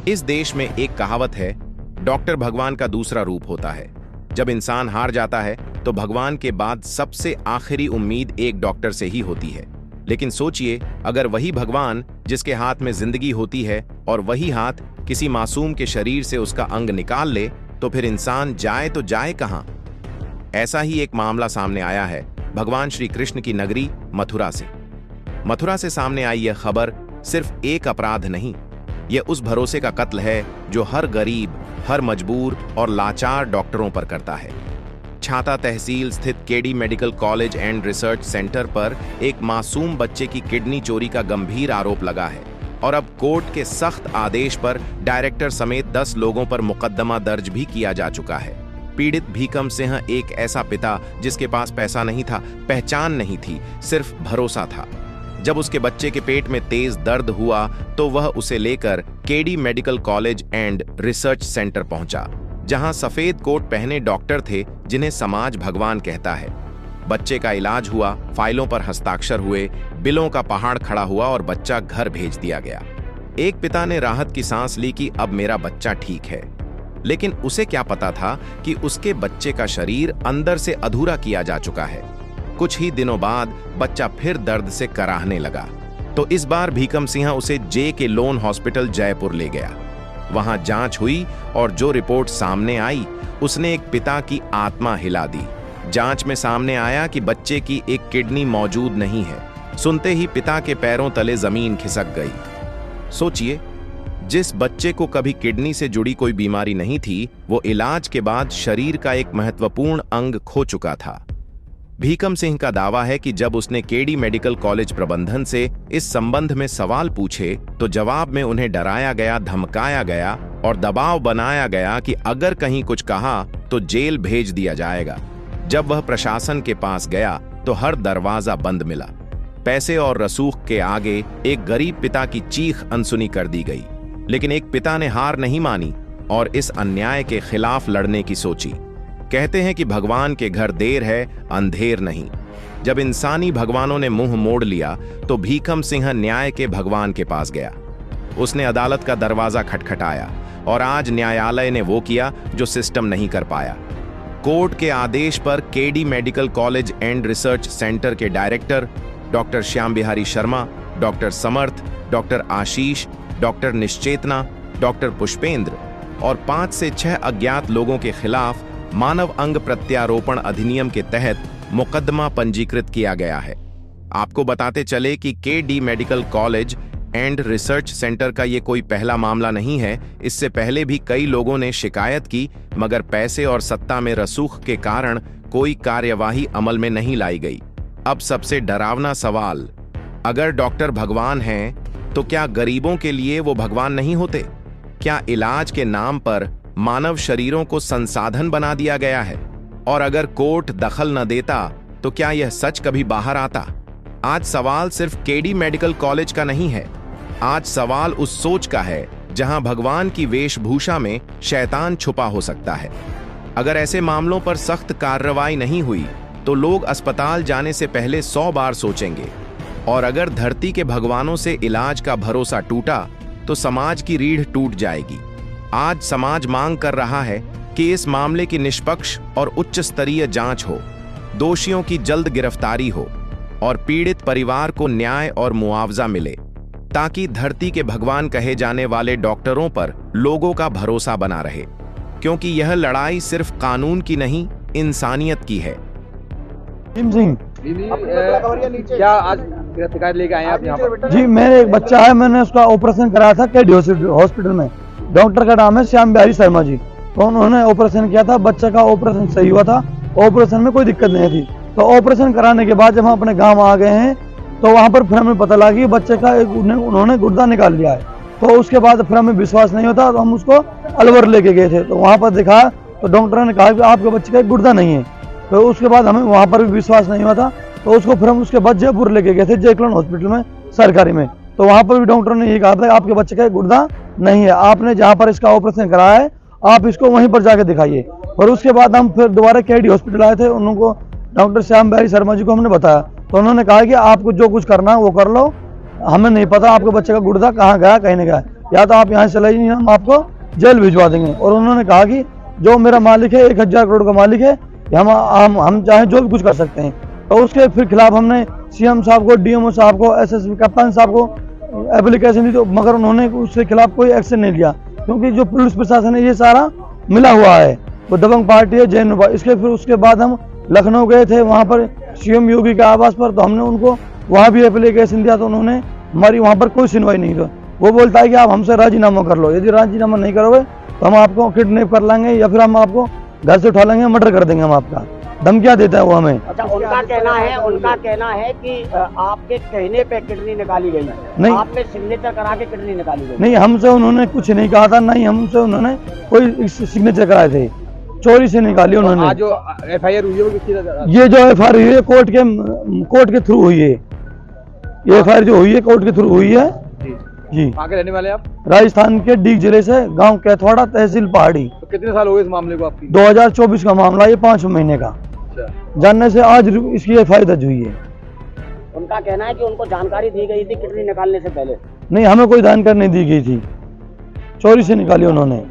इस देश में एक कहावत है, डॉक्टर भगवान का दूसरा रूप होता है। जब इंसान हार जाता है तो भगवान के बाद सबसे आखिरी उम्मीद एक डॉक्टर से ही होती है। लेकिन सोचिए, अगर वही भगवान जिसके हाथ में जिंदगी होती है और वही हाथ किसी मासूम के शरीर से उसका अंग निकाल ले, तो फिर इंसान जाए तो जाए कहां? ऐसा ही एक मामला सामने आया है भगवान श्री कृष्ण की नगरी मथुरा से। मथुरा से सामने आई यह खबर सिर्फ एक अपराध नहीं, यह उस भरोसे का कत्ल है जो हर गरीब, हर मजबूर और लाचार डॉक्टरों पर करता है। छाता तहसील स्थित KD medical college and research centre पर एक मासूम बच्चे की किडनी चोरी का गंभीर आरोप लगा है और अब कोर्ट के सख्त आदेश पर डायरेक्टर समेत 10 लोगों पर मुकदमा दर्ज भी किया जा चुका है। पीड़ित भीकम सिंह एक ऐसा पिता जिसके पास पैसा नहीं था, पहचान नहीं थी, सिर्फ भरोसा था। जब उसके बच्चे के पेट में तेज दर्द हुआ तो वह उसे लेकर KD medical college and research centre पहुंचा, जहां सफेद कोट पहने डॉक्टर थे जिन्हें समाज भगवान कहता है। बच्चे का इलाज हुआ, फाइलों पर हस्ताक्षर हुए, बिलों का पहाड़ खड़ा हुआ और बच्चा घर भेज दिया गया। एक पिता ने राहत की सांस ली कि अब मेरा बच्चा ठीक है, लेकिन उसे क्या पता था कि उसके बच्चे का शरीर अंदर से अधूरा किया जा चुका है। कुछ ही दिनों बाद बच्चा फिर दर्द से कराहने लगा, तो इस बार भीकम सिंह उसे जे के लोन हॉस्पिटल जयपुर ले गया। वहां जांच हुई और जो रिपोर्ट सामने आई उसने एक पिता की आत्मा हिला दी। जांच में सामने आया कि बच्चे की एक किडनी मौजूद नहीं है। सुनते ही पिता के पैरों तले जमीन खिसक गई। सोचिए, जिस बच्चे को कभी किडनी से जुड़ी कोई बीमारी नहीं थी, वो इलाज के बाद शरीर का एक महत्वपूर्ण अंग खो चुका था। भीकम सिंह का दावा है कि जब उसने केडी मेडिकल कॉलेज प्रबंधन से इस संबंध में सवाल पूछे तो जवाब में उन्हें डराया गया, धमकाया गया और दबाव बनाया गया कि अगर कहीं कुछ कहा तो जेल भेज दिया जाएगा। जब वह प्रशासन के पास गया तो हर दरवाजा बंद मिला। पैसे और रसूख के आगे एक गरीब पिता की चीख अनसुनी कर दी गई, लेकिन एक पिता ने हार नहीं मानी और इस अन्याय के खिलाफ लड़ने की सोची। कहते हैं कि भगवान के घर देर है, अंधेर नहीं। जब इंसानी भगवानों ने मुंह मोड़ लिया तो भीकम सिंह न्याय के भगवान के पास गया। उसने अदालत का दरवाजा खटखटाया और आज न्यायालय ने वो किया जो सिस्टम नहीं कर पाया। कोर्ट के आदेश पर K D medical college and research centre के director doctor Shyam Bihari Sharma, doctor Samarth, doctor Ashish, doctor Nishchetna, doctor Pushpendra और 5 से 6 अज्ञात लोगों के खिलाफ मानव अंग प्रत्यारोपण अधिनियम के तहत मुकदमा पंजीकृत किया गया है। आपको बताते चले कि KD medical college and research centre का ये कोई पहला मामला नहीं है। इससे पहले भी कई लोगों ने शिकायत की, मगर पैसे और सत्ता में रसूख के कारण कोई कार्यवाही अमल में नहीं लाई गई। अब सबसे डरावना सवाल, अगर डॉक्टर भगवान हैं तो क्या गरीबों के लिए वो भगवान नहीं होते? क्या इलाज के नाम पर मानव शरीरों को संसाधन बना दिया गया है? और अगर कोर्ट दखल न देता तो क्या यह सच कभी बाहर आता? आज सवाल सिर्फ केडी मेडिकल कॉलेज का नहीं है, आज सवाल उस सोच का है जहां भगवान की वेशभूषा में शैतान छुपा हो सकता है। अगर ऐसे मामलों पर सख्त कार्रवाई नहीं हुई तो लोग अस्पताल जाने से पहले 100 बार सोचेंगे, और अगर धरती के भगवानों से इलाज का भरोसा टूटा तो समाज की रीढ़ टूट जाएगी। आज समाज मांग कर रहा है कि इस मामले की निष्पक्ष और उच्च स्तरीय जांच हो, दोषियों की जल्द गिरफ्तारी हो और पीड़ित परिवार को न्याय और मुआवजा मिले, ताकि धरती के भगवान कहे जाने वाले डॉक्टरों पर लोगों का भरोसा बना रहे, क्योंकि यह लड़ाई सिर्फ कानून की नहीं, इंसानियत की है। क्या आज शिकायत लेके आए हैं आप यहाँ पर? जी, मेरे एक बच्चा है, मैंने उसका ऑपरेशन कराया था केडी हॉस्पिटल में। डॉक्टर का नाम है श्याम बिहारी शर्मा जी। तो उन्होंने ऑपरेशन किया था, बच्चे का ऑपरेशन सही हुआ था, ऑपरेशन में कोई दिक्कत नहीं थी। तो ऑपरेशन कराने के बाद जब हम अपने गांव आ गए हैं तो वहां पर फिर हमें पता लगा कि बच्चे का उन्होंने गुर्दा निकाल लिया है। तो उसके बाद फिर हमें विश्वास नहीं होता तो हम उसको अलवर लेके गए थे। तो वहां पर दिखा तो डॉक्टर ने कहा कि आपके बच्चे का गुर्दा नहीं है। तो उसके बाद हमें वहां पर भी विश्वास नहीं हुआ था, तो उसको फिर हम उसके बाद जयपुर लेके गए थे, जेकलन हॉस्पिटल में सरकारी में। तो वहां पर भी डॉक्टर ने ये कहा था आपके बच्चे का गुर्दा नहीं है, आपने जहाँ पर इसका ऑपरेशन कराया है आप इसको वहीं पर जाके दिखाइए। और उसके बाद हम फिर दोबारा केडी हॉस्पिटल आए थे, उनको डॉक्टर श्याम बिहारी शर्मा जी को हमने बताया। तो उन्होंने कहा कि आपको जो कुछ करना है वो कर लो, हमें नहीं पता आपके बच्चे का गुर्दा कहाँ गया कहीं नहीं गया। या तो आप यहाँ से चले जाइए, हम आपको जेल भिजवा देंगे। और उन्होंने कहा कि जो मेरा मालिक है 1000 करोड़ का मालिक है, हम चाहे जो भी कुछ कर सकते हैं। तो उसके फिर खिलाफ हमने सीएम साहब को, डीएमओ साहब को, एसएसपी कप्तान साहब को एप्लीकेशन दी, तो मगर उन्होंने उसके खिलाफ कोई एक्शन नहीं लिया, क्योंकि जो पुलिस प्रशासन है ये सारा मिला हुआ है, वो दबंग पार्टी है जैन। इसके फिर उसके बाद हम लखनऊ गए थे, वहाँ पर सीएम योगी के आवास पर, तो हमने उनको वहाँ भी एप्लीकेशन दिया, तो उन्होंने हमारी वहाँ पर कोई सुनवाई नहीं की। वो बोलता है कि आप हमसे राजीनामा कर लो, यदि राजीनामा नहीं करोगे तो हम आपको किडनैप कर लेंगे या फिर हम आपको घर से उठा लेंगे, मर्डर कर देंगे हम आपका। धमकियां देता है वो हमें। अच्छा, उनका कहना है कि आपके कहने पे किडनी निकाली गई, नहीं, आपने सिग्नेचर करा के किडनी निकाली गई। नहीं, हमसे उन्होंने कुछ नहीं कहा था, नहीं हमसे उन्होंने कोई सिग्नेचर कराए थे, चोरी से निकाली उन्होंने। आज जो एफआईआर हुई है वो किसकी तरह? ये जो एफआईआर हुई है कोर्ट के थ्रू हुई है, ये एफआईआर जो हुई है कोर्ट के थ्रू हुई है जी। कहाँ के रहने वाले आप? राजस्थान के डीग जिले से, गांव कैथवाड़ा, तहसील पहाड़ी। तो कितने साल हो गए इस मामले को आपकी? 2024 का मामला, ये 5 महीने का। अच्छा। जानने से आज इसकी एफआईआर दर्ज हुई है। उनका कहना है कि उनको जानकारी दी गई थी किडनी निकालने से पहले। नहीं, हमें कोई जानकारी नहीं दी गई थी, चोरी से निकाली उन्होंने।